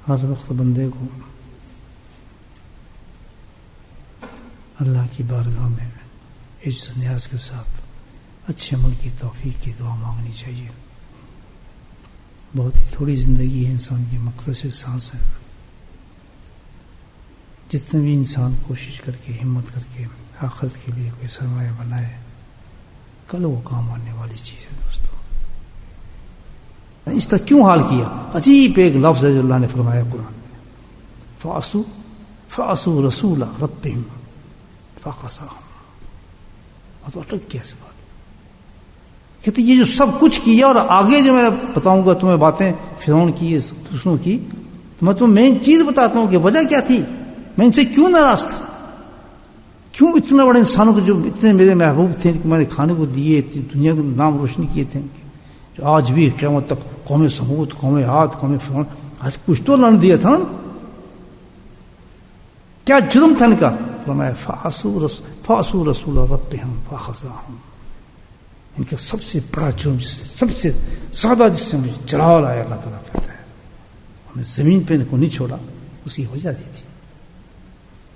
ہر وقت بندے کو اللہ کی بارگاہ میں عجز و نیاز کے ساتھ اچھے عمل کی توفیق کی دعا مانگنی چاہیے. بہت ہی تھوڑی زندگی ہے انسان کی، مختصر سانس ہے. جتنے بھی انسان کوشش کر کے ہمت کر کے آخرت کے لیے کوئی سرمایہ بنائے، کل وہ کام آنے والی چیز ہے دوستو. اس طرح کیوں حال کیا؟ عجیب ایک لفظ ہے جو اللہ نے فرمایا قرآن میں، فَعَصُوا رَسُولَ رَبِّهِمْ فَعَصَاهُمْ. اور تو اٹک گیا اس بات. کہتے یہ جو سب کچھ کیا اور آگے جو میں بتاؤں گا تمہیں باتیں فرعون کی دوسروں کی، تو میں تمہیں مین چیز بتاتا ہوں کہ وجہ کیا تھی، میں ان سے کیوں ناراض تھا، کیوں اتنے بڑے انسانوں کو جو اتنے میرے محبوب تھے کہ میں نے کھانے کو دیے، دنیا کو نام روشن کیے تھے، جو آج بھی قیامت تک قوم سمود، قوم عاد، قوم فرعون، آج کچھ تو لڑ دیا تھا نا. کیا جرم تھا ان کا؟ فرمایا فَعَصُوا رَسُولَ رَبِّهِمْ فَأَخَذَهُمْ. ان کا سب سے بڑا جرم، جس سے سب سے زیادہ جس سے مجھے جلال آیا، اللہ تعالیٰ کہتا ہے ہمیں زمین پہ ان کو نہیں چھوڑا، اسی وجہ دی تھی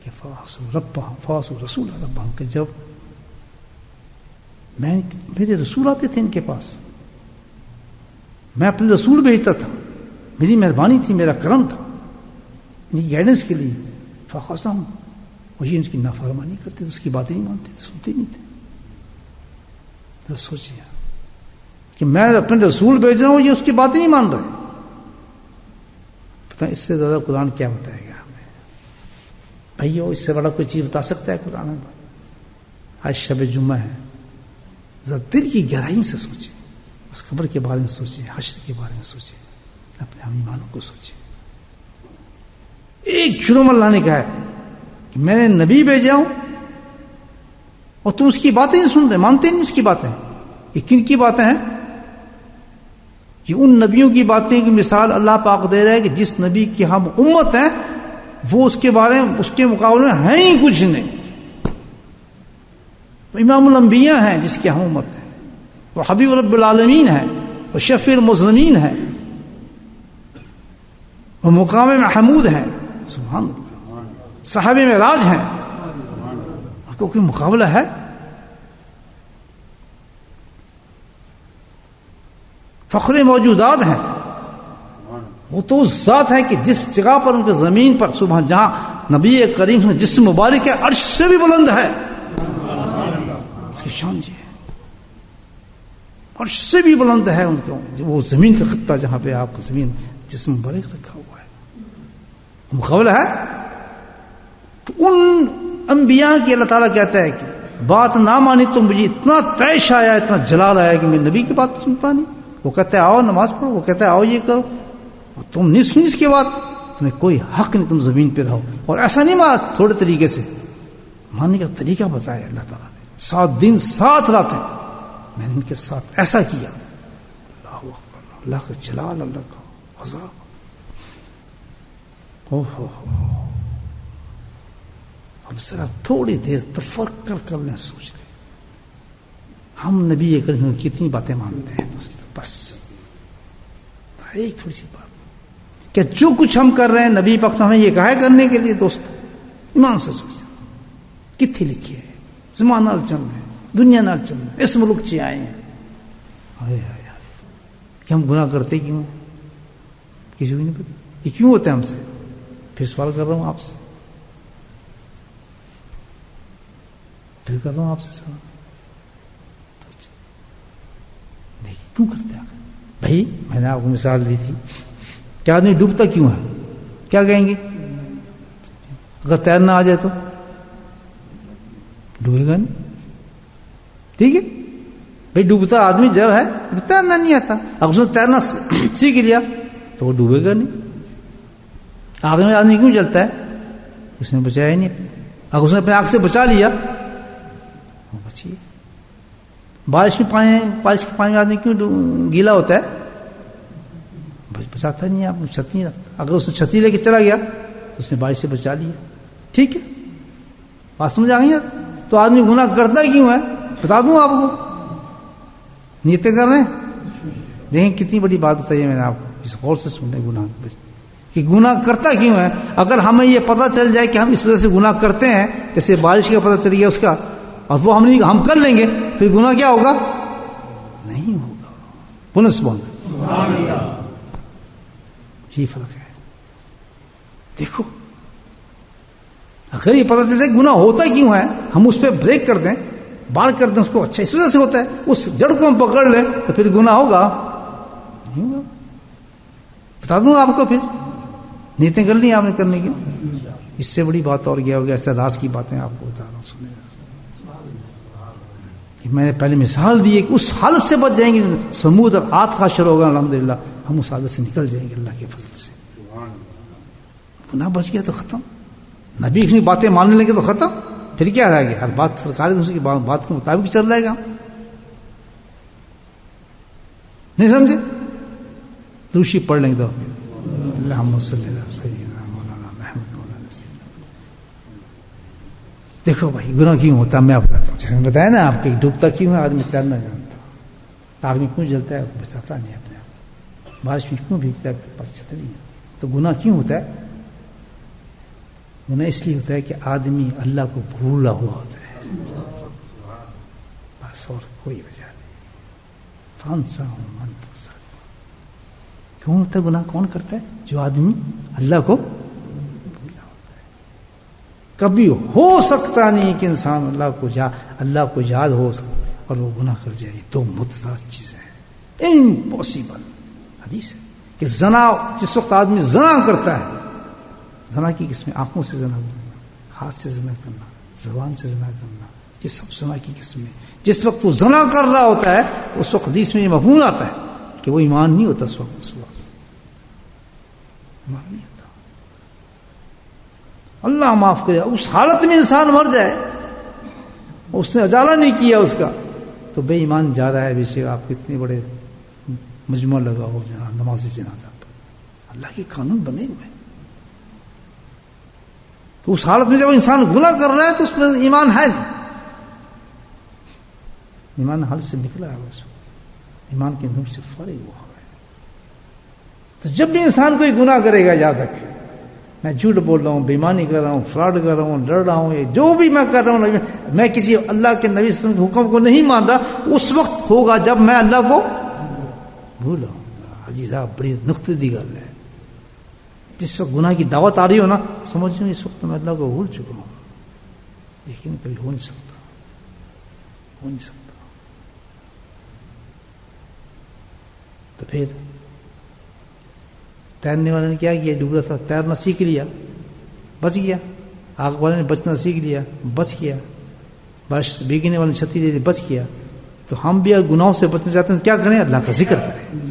کہ فَعَصُوا رَسُولَ رَبِّهِمْ. کہ جب میرے رسول آتے تھے ان کے پاس، میں اپنے رسول بھیجتا تھا، میری مہربانی تھی، میرا کرم تھا ان کی گائیڈنس کے لیے. فَخَذَهُمْ. وہی ان کی نافرمانی کرتے تھے، اس کی باتیں نہیں مانتے تھے، سنتے نہیں تھے. سوچیے کہ میں اپنے رسول بھیج رہا ہوں، یہ اس کی باتیں نہیں مان رہے. پتہ اس سے زیادہ قرآن کیا بتائے گا ہمیں؟ بھائیو اس سے بڑا کوئی چیز بتا سکتا ہے قرآن میں؟ آج شب جمعہ ہے، ذرا دل کی گہرائی سے سوچیں، اس قبر کے بارے میں سوچیں، حشر کے بارے میں سوچیں، اپنے ہم ایمانوں کو سوچیں. ایک جرم اللہ نے کہا ہے کہ میں نے نبی بھیجا ہوں اور تم اس کی باتیں نہیں سن رہے، مانتے نہیں اس کی باتیں. یہ کن کی باتیں ہیں؟ یہ ان نبیوں کی باتیں کی مثال اللہ پاک دے رہا ہے کہ جس نبی کی ہم امت ہیں وہ اس کے بارے میں، اس کے مقابلے میں ہیں ہی کچھ نہیں. امام الانبیاء ہیں جس کی ہم امت ہے، وہ حبیب رب العالمین ہیں، وہ شفیع المذنبین ہیں، وہ مقام محمود ہیں، سبحان اللہ، صاحب معراج ہیں. کو کوئی مقابلہ ہے؟ فخر موجودات ہیں. وہ تو ذات ہے کہ جس جگہ پر ان کے زمین پر صبح جہاں نبی کریم جسم مبارک ہے عرش سے بھی بلند ہے، اس کی شان یہ ہے، عرش سے بھی بلند ہے ان کو. وہ زمین کا خطہ جہاں پہ آپ کا زمین جسم مبارک رکھا ہوا ہے، مقابلہ ہے. تو ان انبیاء کی اللہ تعالیٰ کہتا ہے کہ بات نہ مانی تو مجھے اتنا طیش آیا، اتنا جلال آیا کہ میں نبی کی بات سنتا نہیں. وہ کہتا ہے آؤ نماز پڑھو، وہ کہتا ہے آؤ یہ کرو، اور تم نہیں سنی اس کے بعد، تمہیں کوئی حق نہیں، تم زمین پہ رہو. اور ایسا نہیں مانا تھوڑے طریقے سے، ماننے کا طریقہ بتایا اللہ تعالیٰ نے. 7 دن 7 راتیں میں نے ان کے ساتھ ایسا کیا. اللہ اکبر، اللہ کا جلال، اللہ کا عذاب. اب ذرا تھوڑی دیر تفکر کر لیں، سوچ لیں ہم نبی کریم کی کتنی باتیں مانتے ہیں دوست. بس ایک تھوڑی سی بات کہ جو کچھ ہم کر رہے ہیں نبی پاک نے ہمیں یہ کہا ہے کرنے کے لیے. دوست ایمان سے سوچیں کتنی لکھی ہے، زمانہ نال چل رہے ہیں، دنیا نال چل رہے ہیں، اس ملک سے آئے ہیں. ہائے ہائے ہائے کہ ہم گناہ کرتے کیوں؟ کسی کو نہیں پتا یہ کیوں ہوتا ہے ہم سے. پھر سوال کر رہا ہوں آپ سے، پھر کر رہا ہوں آپ سے سوال، دیکھیں کیوں کرتے ہیں؟ بھائی میں نے آپ کو مثال دی تھی کہ آدمی ڈوبتا کیوں ہے؟ کیا کہیں گے؟ اگر تیرنا آ جائے تو ڈوبے گا نہیں. ٹھیک ہے بھائی، ڈوبتا آدمی جب ہے تیرنا نہیں آتا، اگر اس نے تیرنا سیکھ لیا تو وہ ڈوبے گا نہیں. آگ میں آدمی کیوں جلتا ہے؟ اس نے بچایا ہی نہیں. اگر اس نے اپنے آگ سے بچا لیا وہ بچیے. بارش کا پانی آدمی کیوں گیلا ہوتا ہے؟ بچاتا نہیں ہے، آپ چھت نہیں رکھتا. اگر اس نے چھتری لے کے چلا گیا تو اس نے بارش سے بچا لیا. ٹھیک ہے بات سمجھ آ گئی ہے؟ تو آدمی گناہ کرتا کیوں ہے بتا دوں آپ کو. نیتیں کر رہے ہیں، دیکھیں کتنی بڑی بات بتائی ہے میں نے آپ کو، اس غور سے سننے گناہ. کہ گناہ کرتا کیوں ہے. اگر ہمیں یہ پتہ چل جائے کہ ہم اس وجہ سے گناہ کرتے ہیں، جیسے بارش کا پتہ چل گیا اس کا، اور وہ ہم کر لیں گے، پھر گناہ کیا ہوگا؟ نہیں ہوگا. پونس بول یہ فرق ہے. دیکھو اگر یہ پتہ چل جائے گناہ ہوتا کیوں ہے، ہم اس پہ بریک کر دیں، بار کر دیں اس کو، اچھا اس وجہ سے ہوتا ہے، اس جڑ کو ہم پکڑ لیں، تو پھر گناہ ہوگا نہیں ہوگا. بتا دوں آپ کو، پھر نیتیں کر لی آپ نے کرنے کی. اس سے بڑی بات اور کیا ہوگا. ایسے راز کی باتیں آپ کو بتا رہا ہوں، سنیں. میں نے پہلے مثال دی ہے کہ اس حالت سے بچ جائیں گے، سمود اور آت کا حشر ہوگا الحمدللہ، ہم اس حالت سے نکل جائیں گے اللہ کے فضل سے. گناہ بچ گیا تو ختم. نبی کی باتیں ماننے لگے تو ختم. پھر کیا رہ گیا؟ ہر بات سرکاری دوسرے کی بات کے مطابق چل رہے گا. نہیں سمجھے؟ دوشی پڑھ لیں گے تو اللہم صلی اللہ علیہ وسلم مولانا محمد مولانا سیدنا. دیکھو بھائی گناہ کیوں ہوتا ہے میں بتاتا ہوں. جیسے میں بتایا نا آپ کے ڈوبتا کیوں ہے آدمی، تیرنا جانتا. آگ میں کیوں جلتا ہے بچاتا نہیں اپنے آپ. بارش میں کیوں بھیگتا ہے بچاتا نہیں. تو گناہ کیوں ہوتا ہے؟ گناہ اس لیے ہوتا ہے کہ آدمی اللہ کو بھولا ہوا ہوتا ہے، بس اور کوئی وجہ نہیں. فانسا ہوں من پوسا. کیوں ہوتا ہے گناہ؟ کون کرتا ہے؟ جو آدمی اللہ کو بھولا ہوتا ہے. کبھی ہو سکتا نہیں کہ انسان اللہ کو یاد ہو اور وہ گناہ کر جائے. تو متضاد چیز ہے، امپاسبل. حدیث ہے کہ زنا، جس وقت آدمی زنا کرتا ہے، زنا کی قسمیں: آنکھوں سے زنا کرنا، ہاتھ سے زنا کرنا، زبان سے زنا کرنا، یہ سب زنا کی قسمیں. جس وقت وہ زنا کر رہا ہوتا ہے تو اس وقت حدیث میں یہ مفہوم آتا ہے کہ وہ ایمان نہیں ہوتا. اس وقت ایمان نہیں ہوتا. اللہ معاف کرے. اس حالت میں انسان مر جائے، اس نے اجالا نہیں کیا اس کا، تو بے ایمان جا رہا ہے. بے شک آپ کتنے بڑے مجمع لگا ہو نماز جنازہ پر. اللہ کے قانون بنے ہوئے ہیں. تو اس حالت میں جب انسان گناہ کر رہا ہے تو اس میں ایمان ہے نہیں. ایمان حل سے نکلا ہے، اس ایمان کے نور سے فارغ ہوا ہے. تو جب بھی انسان کوئی گناہ کرے گا، یاد رکھے میں جھوٹ بول رہا ہوں، بے ایمانی کر رہا ہوں، فراڈ کر رہا ہوں، ڈر رہا ہوں، یہ جو بھی میں کر رہا ہوں، میں کسی اللہ کے نبی صلی اللہ علیہ وسلم کے حکم کو نہیں مان رہا. اس وقت ہوگا جب میں اللہ کو بھولا ہوں. حاجی صاحب بڑی نقطے دی گل ہے. جس وقت گناہ کی دعوت آ رہی ہو نا، سمجھ لوں اس وقت میں اللہ کو بھول چکا ہوں. لیکن کبھی ہو نہیں سکتا، ہو نہیں سکتا. تو پھر تیرنے والے نے کیا کیا؟ ڈوب رہا تھا، تیرنا سیکھ لیا، بچ گیا. آگ والے نے بچنا سیکھ لیا، بچ گیا. بارش بھیگنے والے نے چھتری دے دی، بچ گیا. تو ہم بھی اگر گناہوں سے بچنا چاہتے ہیں تو کیا کریں؟ اللہ کا ذکر کریں.